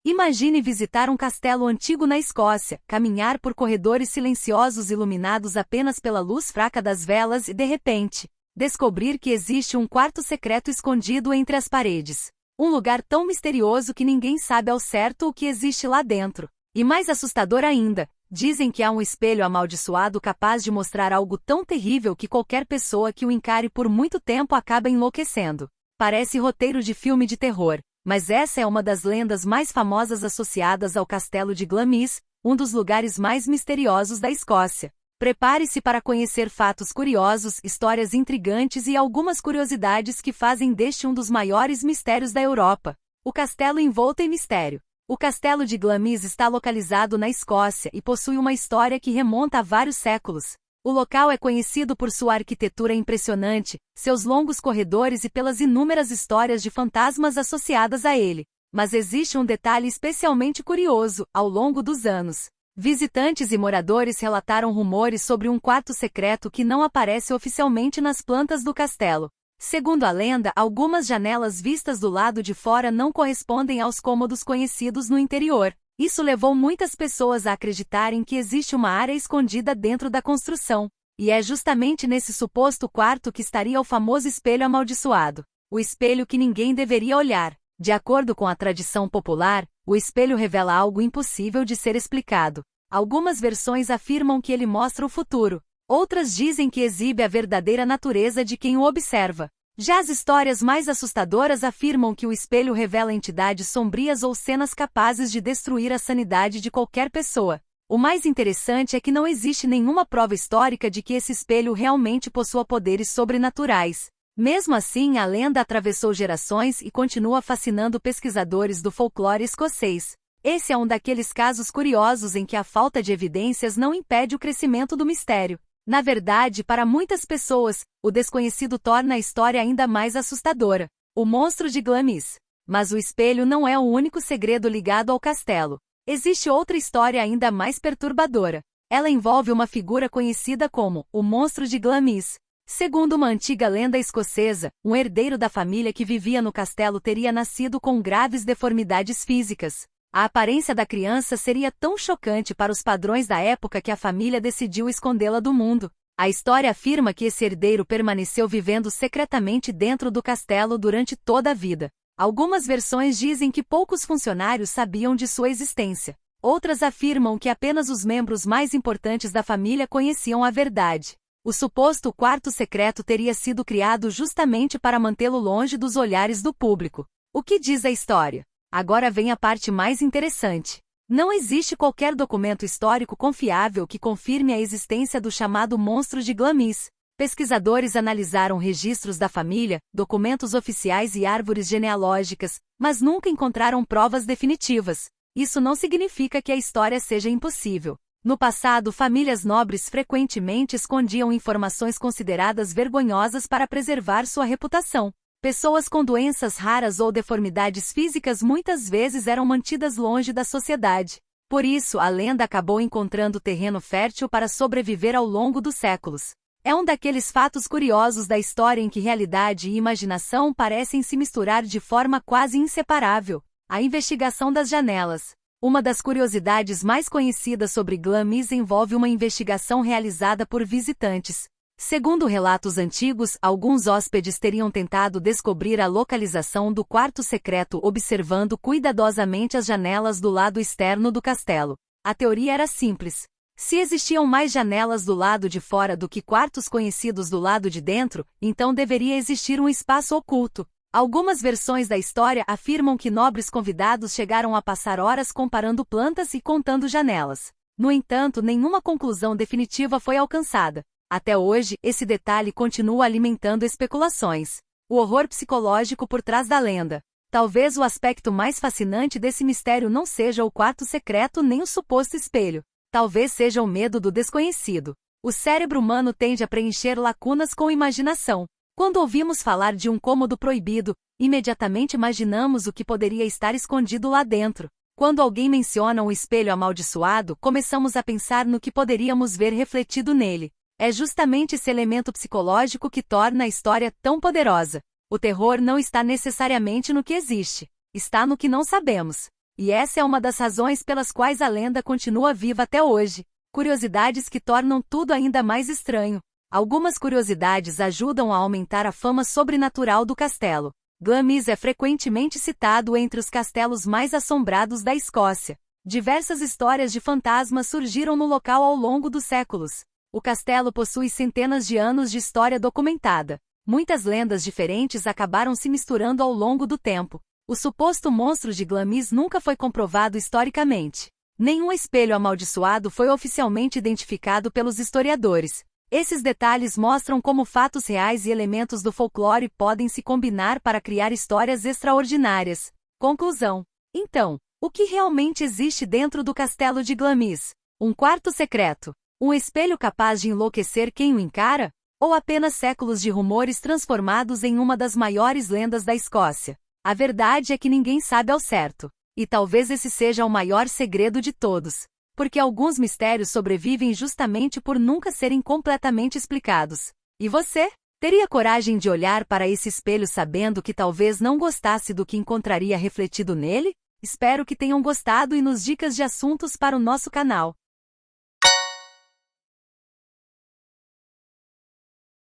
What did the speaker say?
Imagine visitar um castelo antigo na Escócia, caminhar por corredores silenciosos iluminados apenas pela luz fraca das velas e, de repente, descobrir que existe um quarto secreto escondido entre as paredes. Um lugar tão misterioso que ninguém sabe ao certo o que existe lá dentro. E mais assustador ainda, dizem que há um espelho amaldiçoado capaz de mostrar algo tão terrível que qualquer pessoa que o encare por muito tempo acaba enlouquecendo. Parece roteiro de filme de terror, mas essa é uma das lendas mais famosas associadas ao castelo de Glamis, um dos lugares mais misteriosos da Escócia. Prepare-se para conhecer fatos curiosos, histórias intrigantes e algumas curiosidades que fazem deste um dos maiores mistérios da Europa. O castelo envolto em mistério. O castelo de Glamis está localizado na Escócia e possui uma história que remonta a vários séculos. O local é conhecido por sua arquitetura impressionante, seus longos corredores e pelas inúmeras histórias de fantasmas associadas a ele. Mas existe um detalhe especialmente curioso: ao longo dos anos, visitantes e moradores relataram rumores sobre um quarto secreto que não aparece oficialmente nas plantas do castelo. Segundo a lenda, algumas janelas vistas do lado de fora não correspondem aos cômodos conhecidos no interior. Isso levou muitas pessoas a acreditarem que existe uma área escondida dentro da construção. E é justamente nesse suposto quarto que estaria o famoso espelho amaldiçoado. O espelho que ninguém deveria olhar. De acordo com a tradição popular, o espelho revela algo impossível de ser explicado. Algumas versões afirmam que ele mostra o futuro. Outras dizem que exibe a verdadeira natureza de quem o observa. Já as histórias mais assustadoras afirmam que o espelho revela entidades sombrias ou cenas capazes de destruir a sanidade de qualquer pessoa. O mais interessante é que não existe nenhuma prova histórica de que esse espelho realmente possua poderes sobrenaturais. Mesmo assim, a lenda atravessou gerações e continua fascinando pesquisadores do folclore escocês. Esse é um daqueles casos curiosos em que a falta de evidências não impede o crescimento do mistério. Na verdade, para muitas pessoas, o desconhecido torna a história ainda mais assustadora. O monstro de Glamis. Mas o espelho não é o único segredo ligado ao castelo. Existe outra história ainda mais perturbadora. Ela envolve uma figura conhecida como o monstro de Glamis. Segundo uma antiga lenda escocesa, um herdeiro da família que vivia no castelo teria nascido com graves deformidades físicas. A aparência da criança seria tão chocante para os padrões da época que a família decidiu escondê-la do mundo. A história afirma que esse herdeiro permaneceu vivendo secretamente dentro do castelo durante toda a vida. Algumas versões dizem que poucos funcionários sabiam de sua existência. Outras afirmam que apenas os membros mais importantes da família conheciam a verdade. O suposto quarto secreto teria sido criado justamente para mantê-lo longe dos olhares do público. O que diz a história? Agora vem a parte mais interessante. Não existe qualquer documento histórico confiável que confirme a existência do chamado monstro de Glamis. Pesquisadores analisaram registros da família, documentos oficiais e árvores genealógicas, mas nunca encontraram provas definitivas. Isso não significa que a história seja impossível. No passado, famílias nobres frequentemente escondiam informações consideradas vergonhosas para preservar sua reputação. Pessoas com doenças raras ou deformidades físicas muitas vezes eram mantidas longe da sociedade. Por isso, a lenda acabou encontrando terreno fértil para sobreviver ao longo dos séculos. É um daqueles fatos curiosos da história em que realidade e imaginação parecem se misturar de forma quase inseparável. A investigação das janelas. Uma das curiosidades mais conhecidas sobre Glamis envolve uma investigação realizada por visitantes. Segundo relatos antigos, alguns hóspedes teriam tentado descobrir a localização do quarto secreto observando cuidadosamente as janelas do lado externo do castelo. A teoria era simples. Se existiam mais janelas do lado de fora do que quartos conhecidos do lado de dentro, então deveria existir um espaço oculto. Algumas versões da história afirmam que nobres convidados chegaram a passar horas comparando plantas e contando janelas. No entanto, nenhuma conclusão definitiva foi alcançada. Até hoje, esse detalhe continua alimentando especulações. O horror psicológico por trás da lenda. Talvez o aspecto mais fascinante desse mistério não seja o quarto secreto nem o suposto espelho. Talvez seja o medo do desconhecido. O cérebro humano tende a preencher lacunas com imaginação. Quando ouvimos falar de um cômodo proibido, imediatamente imaginamos o que poderia estar escondido lá dentro. Quando alguém menciona um espelho amaldiçoado, começamos a pensar no que poderíamos ver refletido nele. É justamente esse elemento psicológico que torna a história tão poderosa. O terror não está necessariamente no que existe, está no que não sabemos. E essa é uma das razões pelas quais a lenda continua viva até hoje. Curiosidades que tornam tudo ainda mais estranho. Algumas curiosidades ajudam a aumentar a fama sobrenatural do castelo. Glamis é frequentemente citado entre os castelos mais assombrados da Escócia. Diversas histórias de fantasmas surgiram no local ao longo dos séculos. O castelo possui centenas de anos de história documentada. Muitas lendas diferentes acabaram se misturando ao longo do tempo. O suposto monstro de Glamis nunca foi comprovado historicamente. Nenhum espelho amaldiçoado foi oficialmente identificado pelos historiadores. Esses detalhes mostram como fatos reais e elementos do folclore podem se combinar para criar histórias extraordinárias. Conclusão. Então, o que realmente existe dentro do castelo de Glamis? Um quarto secreto? Um espelho capaz de enlouquecer quem o encara? Ou apenas séculos de rumores transformados em uma das maiores lendas da Escócia? A verdade é que ninguém sabe ao certo. E talvez esse seja o maior segredo de todos. Porque alguns mistérios sobrevivem justamente por nunca serem completamente explicados. E você? Teria coragem de olhar para esse espelho sabendo que talvez não gostasse do que encontraria refletido nele? Espero que tenham gostado e nos dicas de assuntos para o nosso canal.